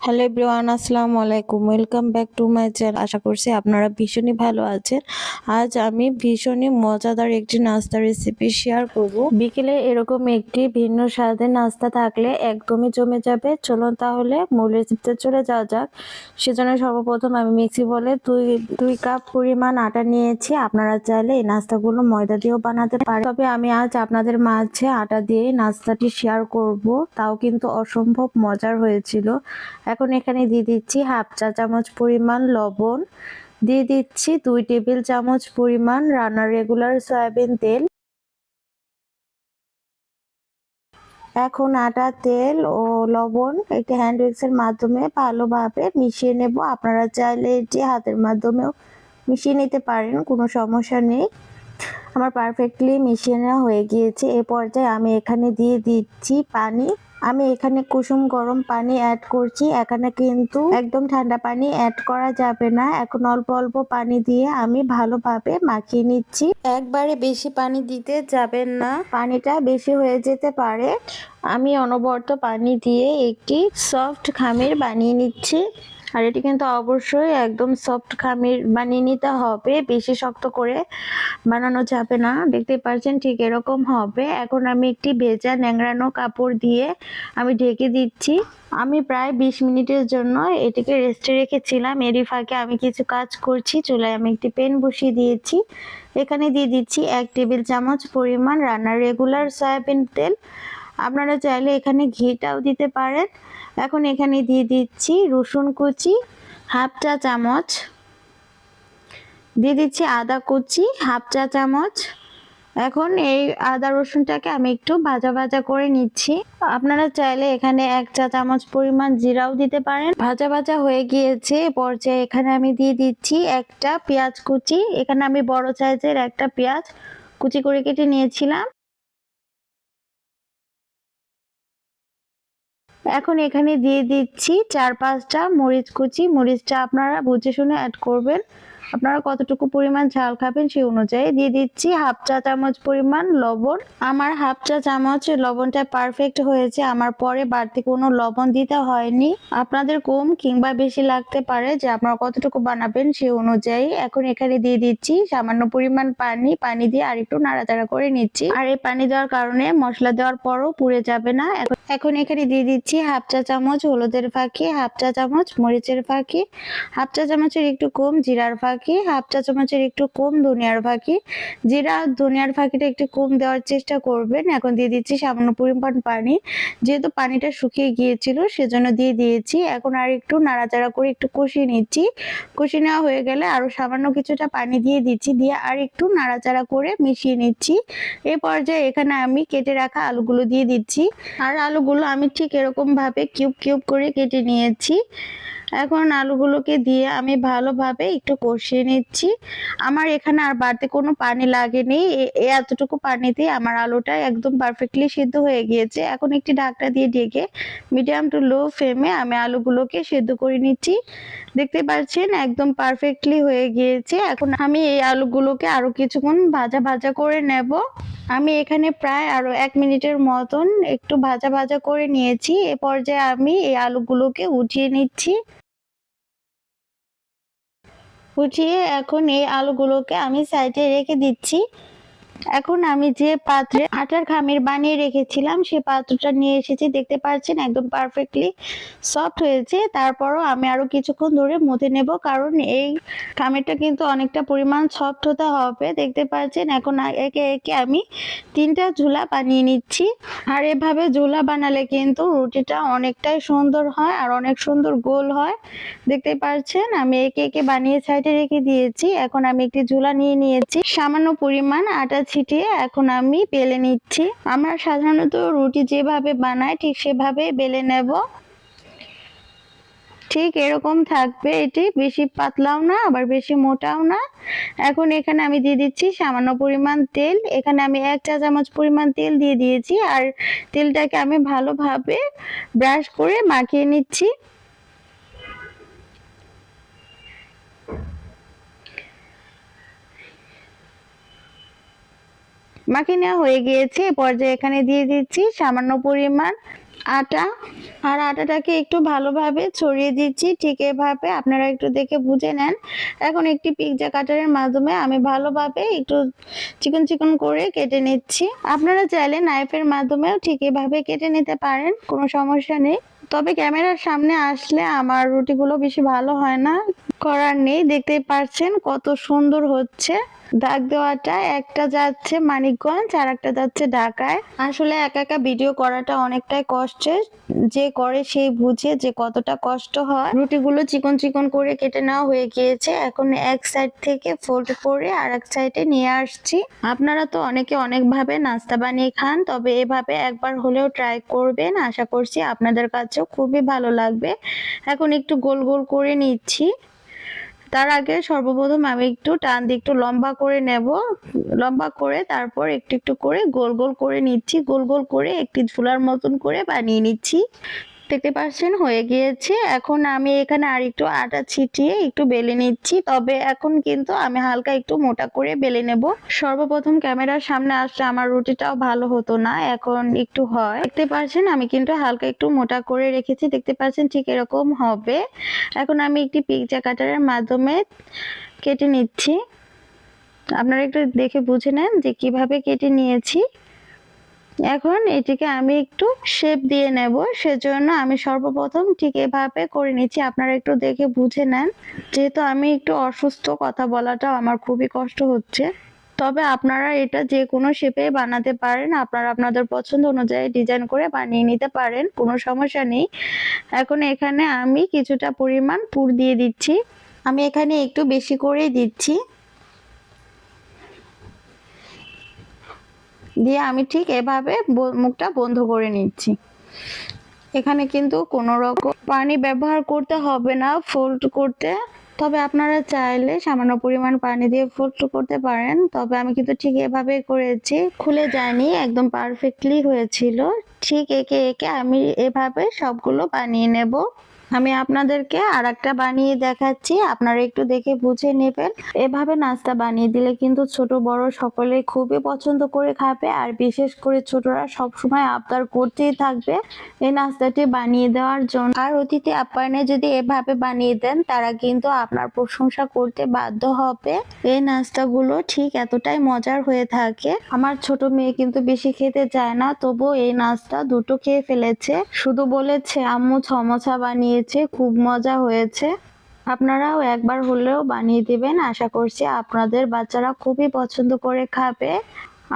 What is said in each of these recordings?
Hello everyone, আসসালামু আলাইকুম। Welcome back to my channel. আশা করছি আপনারা ভীষণই ভালো আছেন। আজ আমি ভীষণই মজাদার একটি নাস্তা রেসিপি শেয়ার করব। বিকেলে এরকম একটি ভিন্ন স্বাদের নাস্তা থাকলে একদমই জমে যাবে। চলুন তাহলে মূল রেসিপিতে চলে যাওয়া যাক। সেজন্য সর্বপ্রথম আমি মিক্সি বলে দুই কাপ পরিমাণ আটা নিয়েছি। আপনারা চাইলে এই নাস্তাগুলো ময়দা দিয়েও বানাতে পারেন, তবে আমি আজ আপনাদের মাঝে আটা দিয়ে নাস্তাটি শেয়ার করব। তাও কিন্তু অসম্ভব মজার হয়েছিল। এখন এখানে দিয়ে দিচ্ছি হাফ চা চামচ পরিমাণ লবণ, দিয়ে দিচ্ছি 2 টেবিল চামচ পরিমাণ রান্নার রেগুলার সয়াবিন তেল। এখন আটা, তেল ও লবণ একটি হ্যান্ড উইক্সের মাধ্যমে ভালোভাবে মিশিয়ে নেব। আপনারা চাইলে এটি হাতের মাধ্যমেও মিশিয়ে নিতে পারেন, কোনো সমস্যা নেই। আমার পারফেক্টলি মিশিয়ে নেওয়া হয়ে গিয়েছে। এ পর্যায়ে আমি এখানে দিয়ে দিচ্ছি পানি। আমি এখানে কুসুম গরম পানি অ্যাড করছি। এখানে কিন্তু একদম ঠান্ডা পানি অ্যাড করা যাবে না। এখন অল্প অল্প পানি দিয়ে আমি ভালোভাবে মাখিয়ে নিচ্ছি। একবারে বেশি পানি দিতে যাবেন না, পানিটা বেশি হয়ে যেতে পারে। আমি অনবরত পানি দিয়ে একটি সফট খামির বানিয়ে নিচ্ছি। আর এটি কিন্তু অবশ্যই একদম সফট খামির বানিয়ে নিতে হবে, বেশি শক্ত করে বানানো যাবে না। দেখতে পাচ্ছেন ঠিক এরকম হবে। এখন আমি একটি ভেজা ন্যাংরানো কাপড় দিয়ে আমি ঢেকে দিচ্ছি। আমি প্রায় 20 মিনিটের জন্য এটিকে রেস্টে রেখেছিলাম। এরই ফাঁকে আমি কিছু কাজ করছি। চুলায় আমি একটি প্যান বসিয়ে দিয়েছি। এখানে দিয়ে দিচ্ছি 1 টেবিল চামচ পরিমাণ রান্নার রেগুলার সয়াবিন তেল। আপনারা চাইলে এখানে ঘিটাও দিতে পারেন। এখন এখানে দিয়ে দিচ্ছি রসুন কুচি হাফ চা চামচ, দিয়ে দিচ্ছি আদা কুচি হাফ চা চামচ। এখন এই আদা রসুনটাকে আমি একটু ভাজা ভাজা করে নিচ্ছি। আপনারা চাইলে এখানে 1 চা চামচ পরিমাণ জিরাও দিতে পারেন। ভাজা ভাজা হয়ে গিয়েছে। পর্যায়ে এখানে আমি দিয়ে দিচ্ছি একটা পেঁয়াজ কুচি। এখানে আমি বড় সাইজের একটা পেঁয়াজ কুচি করে কেটে নিয়েছিলাম। এখন এখানে দিয়ে দিচ্ছি 4-5টা মরিচ কুচি। মরিচটা আপনারা বুঝে শুনে অ্যাড করবেন, আপনারা কতটুকু পরিমাণ ঝাল খাবেন সেই অনুযায়ী। দিয়ে দিচ্ছি হাফ চা চামচ পরিমাণ লবণ। আমার হাফ চা চামচ লবণটা পারফেক্ট হয়েছে, আমার পরে বাড়তি কোনো লবণ দিতে হয়নি। আপনাদের কম কিংবা বেশি লাগতে পারে, যে আপনারা কতটুকু বানাবেন সেই অনুযায়ী। এখন এখানে দিয়ে দিচ্ছি সামান্য পরিমাণ পানি। পানি দিয়ে আরেকটু নাড়াচাড়া করে নিচ্ছি। আর এই পানি দেওয়ার কারণে মশলা দেওয়ার পরও পুড়ে যাবে না। এখন এখানে দিয়ে দিচ্ছি হাফ চা চামচ হলুদের ফাঁকি, হাফ চা চামচ মরিচের ফাঁকি, হাফ চা চামচের একটু কম জিরার ফাঁকি, হাফ চা চামচের একটু কম ধনিয়ার ফাঁকি। জিরা ধনিয়ার ফাঁকিটা একটু কম দেওয়ার চেষ্টা করবেন। এখন দিয়ে দিচ্ছি সামান্য পরিমাণ পানি। যেহেতু পানিটা শুকিয়ে গিয়েছিল সেজন্য দিয়ে দিয়েছি। এখন আর একটু নাড়াচাড়া করে একটু কষিয়ে নিচ্ছি। কষিয়ে নেওয়া হয়ে গেলে আরো সামান্য কিছুটা পানি দিয়ে দিচ্ছি, দিয়ে আর একটু নাড়াচাড়া করে মিশিয়ে নিচ্ছি। এই পর্যায়ে এখানে আমি কেটে রাখা আলুগুলো দিয়ে দিচ্ছি। আর আলুগুলো আমি ঠিক এরকম ভাবে কিউব কিউব করে কেটে নিয়েছি। এখন আলুগুলোকে দিয়ে আমি ভালোভাবে একটু কষিয়ে নিচ্ছি। আমার এখানে আর বাড়তি কোনো পানি লাগেনি। এতটুকু পানিতে আমার আলুটা একদম পারফেক্টলি সিদ্ধ হয়ে গিয়েছে। এখন একটি ঢাকনা দিয়ে ঢেকে মিডিয়াম টু লো ফ্লেমে আমি আলুগুলোকে সিদ্ধ করে নিচ্ছি। দেখতে পাচ্ছেন একদম পারফেক্টলি হয়ে গিয়েছে। এখন আমি এই আলুগুলোকে আরো কিছুক্ষণ ভাজা ভাজা করে নেব। আমি এখানে প্রায় আরো 1 মিনিটের মতন একটু ভাজা ভাজা করে নিয়েছি। এ পর্যায়ে আমি এই আলুগুলোকে উঠিয়ে নিচ্ছি। উঠিয়ে এখন এই আলুগুলোকে আমি সাইডে রেখে দিচ্ছি। এখন আমি যে পাত্রে আটার খামির বানিয়ে রেখেছিলাম সেই পাত্রটা নিয়ে এসেছি। দেখতে পাচ্ছেন একদম পারফেক্টলি সফট হয়েছে। তারপরও আমি আরো কিছুক্ষণ ধরে মথে নেব, কারণ এই খামিরটা কিন্তু অনেকটা পরিমাণ সফট হতে হবে। দেখতে পাচ্ছেন এখন একে একে আমি 3টা ঝুলা বানিয়ে নিচ্ছি। আর এভাবে ঝুলা বানালে কিন্তু রুটিটা অনেকটাই সুন্দর হয় আর অনেক সুন্দর গোল হয়। দেখতে পাচ্ছেন আমি একে একে বানিয়ে সাইডে রেখে দিয়েছি। এখন আমি একটি ঝুলা নিয়ে নিয়েছি, সামান্য পরিমাণ আটা ছিটিয়ে এখন আমি বেলে নিচ্ছি। আমরা সাধারণত রুটি যেভাবে বানাই ঠিক সেভাবে বেলে নেব। ঠিক এরকম থাকবে, এটি বেশি পাতলাও না আবার বেশি মোটাও না। এখন এখানে আমি দিয়ে দিচ্ছি সামান্য পরিমাণ তেল। এখানে আমি 1 চা চামচ পরিমাণ তেল দিয়ে দিয়েছি। আর তেলটাকে আমি ভালোভাবে ব্রাশ করে মাখিয়ে নিচ্ছি। মাখিয়ে নেওয়া হয়ে গিয়েছে। পর্যায়ে এখানে দিয়ে দিচ্ছি সামান্য পরিমাণ আটা, আর আটাটাকে একটু ভালোভাবে ছড়িয়ে দিচ্ছি। ঠিক এভাবে আপনারা একটু দেখে বুঝে নেন। এখন একটি পিৎজা কাটারের মাধ্যমে আমি ভালোভাবে একটু চিকন চিকন করে কেটে নিচ্ছি। আপনারা চাইলে নাইফের মাধ্যমেও ঠিক এভাবে কেটে নিতে পারেন, কোনো সমস্যা নেই। তবে ক্যামেরার সামনে আসলে আমার রুটিগুলো বেশি ভালো হয় না, করার নেই। দেখতেই পাচ্ছেন কত সুন্দর হচ্ছে। দাগ দেওয়াটা একটা যাচ্ছে মানিকগঞ্জ আর একটা যাচ্ছে ঢাকায়। আসলে একা একা ভিডিও করাটা অনেকটাই কষ্টের, যে করে সেই বুঝে যে কতটা কষ্ট হয়। রুটিগুলো চিকন চিকন করে কেটে নেওয়া হয়ে গিয়েছে। এখন এক সাইড থেকে ফোল্ড করে আর এক সাইডে নিয়ে আসছি। আপনারা তো অনেকে অনেকভাবে নাস্তা বানিয়ে খান, তবে এভাবে একবার হলেও ট্রাই করবেন। আশা করছি আপনাদের কাছেও খুবই ভালো লাগবে। এখন একটু গোল গোল করে নিচ্ছি। তার আগে সর্বপ্রথম আমি একটু টান দিয়ে একটু লম্বা করে নেব। লম্বা করে তারপর একটু একটু করে গোল গোল করে নিচ্ছি। গোল গোল করে একটি ঝুলার মতন করে বানিয়ে নিচ্ছি। দেখতে পাচ্ছেন হয়ে গিয়েছে। এখন আমি এখানে আর একটু আটা ছিটিয়ে একটু বেলে নিচ্ছি। তবে এখন কিন্তু আমি হালকা একটু মোটা করে বেলে নেব। সর্বপ্রথম ক্যামেরার সামনে আসলে আমার রুটিটাও ভালো হতো না, এখন একটু হয়। দেখতে পাচ্ছেন আমি কিন্তু হালকা একটু মোটা করে রেখেছি। দেখতে পাচ্ছেন ঠিক এরকম হবে। এখন আমি একটি পিৎজা কাটারের মাধ্যমে কেটে নিচ্ছি। আপনারা একটু দেখে বুঝে নেন যে কিভাবে কেটে নিয়েছি। এখন এটিকে আমি একটু শেপ দিয়ে নেব, সেজন্য আমি সর্বপ্রথম ঠিক এভাবে করে নিচ্ছি। আপনারা একটু দেখে বুঝে নেন, যেহেতু আমি একটু অসুস্থ, কথা বলাটা আমার খুবই কষ্ট হচ্ছে। তবে আপনারা এটা যে কোনো শেপে বানাতে পারেন, আপনারা আপনাদের পছন্দ অনুযায়ী ডিজাইন করে বানিয়ে নিতে পারেন, কোনো সমস্যা নেই। এখন এখানে আমি কিছুটা পরিমাণ পুর দিয়ে দিচ্ছি। আমি এখানে একটু বেশি করেই দিচ্ছি। দিয়ে আমি ঠিক এভাবে মুখটা বন্ধ করে নিচ্ছি। এখানে কিন্তু কোনো রকম পানি ব্যবহার করতে হবে না ফোল্ড করতে। তবে আপনারা চাইলে সামান্য পরিমাণ পানি দিয়ে ফোল্ড করতে পারেন। তবে আমি কিন্তু ঠিক এভাবে করেছি, খুলে যায়নি, একদম পারফেক্টলি হয়েছিল। ঠিক একে একে আমি এভাবে সবগুলো বানিয়ে নেব। আমি আপনাদেরকে আর একটা বানিয়ে দেখাচ্ছি, আপনারা একটু দেখে বুঝে নেবেন। এভাবে নাস্তা বানিয়ে দিলে কিন্তু ছোট বড় সকলে খুবই পছন্দ করে খাবে, আর বিশেষ করে ছোটরা সবসময় আবদার করতেই থাকবে এই নাস্তাটি বানিয়ে দেওয়ার জন্য। আর অতিথি আপ্যায়নে যদি এভাবে বানিয়ে দেন, তারা কিন্তু আপনার প্রশংসা করতে বাধ্য হবে। এই নাস্তাগুলো ঠিক এতটাই মজার হয়ে থাকে। আমার ছোট মেয়ে কিন্তু বেশি খেতে চায় না, তবু এই নাস্তা দুটো খেয়ে ফেলেছে। শুধু বলেছে আম্মু সমোসা বানিয়ে, খুব মজা হয়েছে। আপনারাও একবার হলেও বানিয়ে দিবেন। আশা করছি আপনাদের বাচ্চারা খুবই পছন্দ করে খাবে,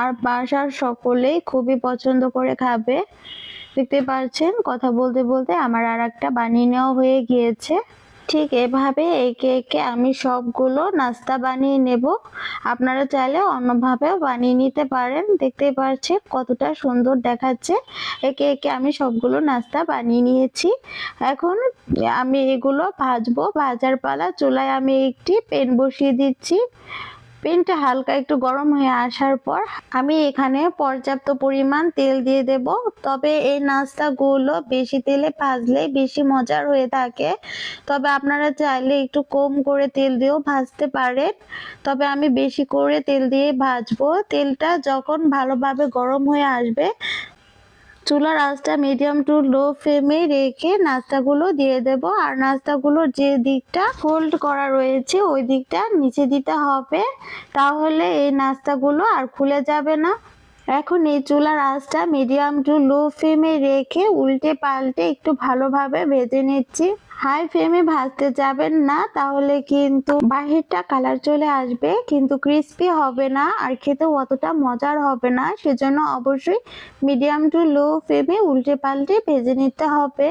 আর বাসার সকলেই খুবই পছন্দ করে খাবে। দেখতে পাচ্ছেন কথা বলতে বলতে আমার আর একটা বানিয়ে নেওয়া হয়ে গিয়েছে। ঠিক এভাবে একে একে আমি সবগুলো নাস্তা বানিয়ে নেব। আপনারা চাইলে অন্যভাবেও বানিয়ে নিতে পারেন। দেখতে পাচ্ছেন কতটা সুন্দর দেখাচ্ছে। একে একে আমি সবগুলো নাস্তা বানিয়ে নিয়েছি। এখন আমি এগুলো ভাজবো। ভাজার পালা। চুলায় আমি একটি প্যান বসিয়ে দিচ্ছি। প্যানটা হালকা একটু গরম হয়ে আসার পর আমি এখানে পর্যাপ্ত পরিমাণ তেল দিয়ে দেব। তবে এই নাস্তাগুলো বেশি তেলে ভাজলে বেশি মজার হয়ে থাকে। তবে আপনারা চাইলে একটু কম করে তেল দিয়েও ভাজতে পারেন। তবে আমি বেশি করে তেল দিয়ে ভাজবো। তেলটা যখন ভালোভাবে গরম হয়ে আসবে, চুলার আঁচটা মিডিয়াম টু লো ফ্লেমে রেখে নাস্তাগুলো দিয়ে দেব। আর নাস্তাগুলোর যে দিকটা ফোল্ড করা রয়েছে ওই দিকটা নিচে দিতে হবে, তাহলে এই নাস্তাগুলো আর খুলে যাবে না। এখন এই চুলার আঁচটা মিডিয়াম টু লো ফ্লেমে রেখে উল্টে পাল্টে একটু ভালোভাবে ভেজে নিচ্ছি। হাই ফ্লেমে ভাজতে যাবেন না, তাহলে কিন্তু বাহিরটা কালার চলে আসবে, কিন্তু ক্রিস্পি হবে না আর খেতেও অতটা মজার হবে না। সেজন্য অবশ্যই মিডিয়াম টু লো ফ্লেমে উল্টে পাল্টে ভেজে নিতে হবে।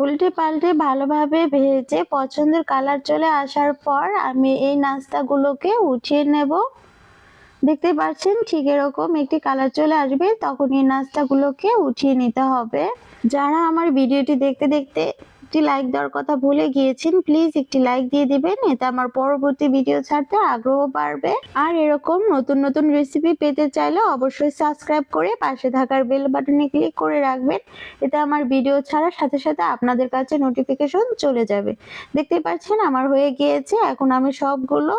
উল্টে পাল্টে ভালোভাবে ভেজে পছন্দের কালার চলে আসার পর আমি এই নাস্তাগুলোকে উঠিয়ে নেব। দেখতে পাচ্ছেন ঠিক এরকম একটি কালার চলে আসবে, তখন এই নাস্তাগুলোকে উঠিয়ে নিতে হবে। যারা আমার ভিডিওটি দেখতে দেখতে একটি লাইক দেওয়ার কথা ভুলে গিয়েছেন, প্লিজ একটি লাইক দিয়ে দিবেন, এতে আমার পরবর্তী ভিডিও ছাড়তে আগ্রহ বাড়বে। আর এরকম নতুন নতুন রেসিপি পেতে চাইলে অবশ্যই সাবস্ক্রাইব করে পাশে থাকার বেল বাটনে ক্লিক করে রাখবেন, এতে আমার ভিডিও ছাড়ার সাথে সাথে আপনাদের কাছে নোটিফিকেশন চলে যাবে। দেখতে পাচ্ছেন আমার হয়ে গিয়েছে। এখন আমি সবগুলো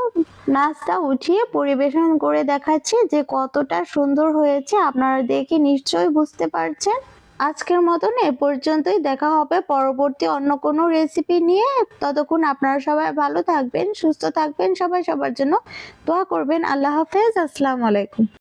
নাস্তা উঠিয়ে পরিবেশন করে দেখাচ্ছি যে কতটা সুন্দর হয়েছে। আপনারা দেখে নিশ্চয়ই বুঝতে পারছেন। আজকের মতন এ পর্যন্তই, দেখা হবে পরবর্তী অন্য কোনো রেসিপি নিয়ে। ততক্ষণ আপনারা সবাই ভালো থাকবেন, সুস্থ থাকবেন, সবাই সবার জন্য দোয়া করবেন। আল্লাহ হাফেজ, আসসালামু আলাইকুম।